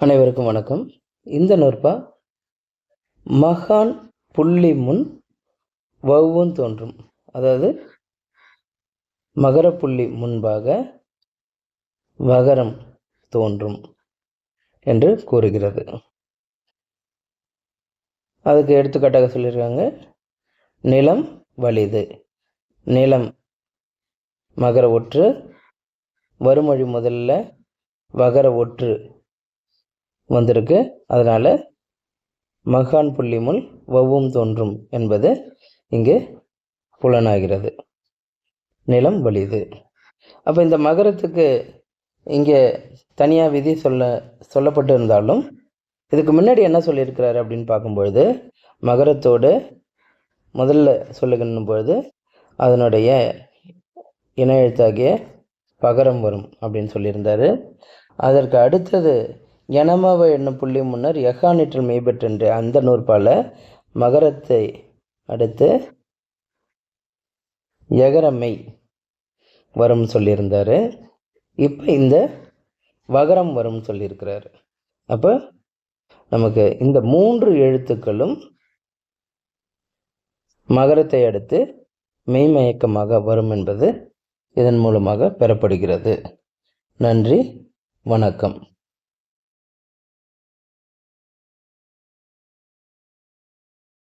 அனைவருக்கும் வணக்கம். இந்த நூற்பா மகான் புள்ளி முன் வவ்வும் தோன்றும், அதாவது மகர புள்ளி முன்பாக வகரம் தோன்றும் என்று கூறுகிறது. அதுக்கு எடுத்துக்காட்டாக சொல்லியிருக்காங்க, நிலம் வலிது. நிலம் மகர ஒற்று, வருமொழி முதல்ல வகர ஒற்று வந்திருக்கு. அதனால் மகான் புள்ளி முன் வவ்வும் தோன்றும் என்பது இங்கு புலனாகிறது. நிலம் வலிது. அப்போ இந்த மகரத்துக்கு இங்கே தனியாக விதி சொல்லப்பட்டு இருந்தாலும் இதுக்கு முன்னாடி என்ன சொல்லியிருக்கிறாரு அப்படின்னு பார்க்கும்பொழுது, மகரத்தோடு முதல்ல சொல்லுகின்ற பொழுது அதனுடைய இன எழுத்தாகிய பகரம் வரும் அப்படின்னு சொல்லியிருந்தார். அதற்கு அடுத்தது எனமாவ என்னும் புள்ளி முன்னர் எகானிற்றல் மெய்பெற்றென்று அந்த நூற்பால் மகரத்தை அடுத்து எகரமை வரும் சொல்லியிருந்தார். இப்போ இந்த வகரம் வரும் சொல்லியிருக்கிறார். அப்போ நமக்கு இந்த 3 எழுத்துக்களும் மகரத்தை அடுத்து மெய்மயக்கமாக வரும் என்பது இதன் மூலமாக பெறப்படுகிறது. நன்றி, வணக்கம்.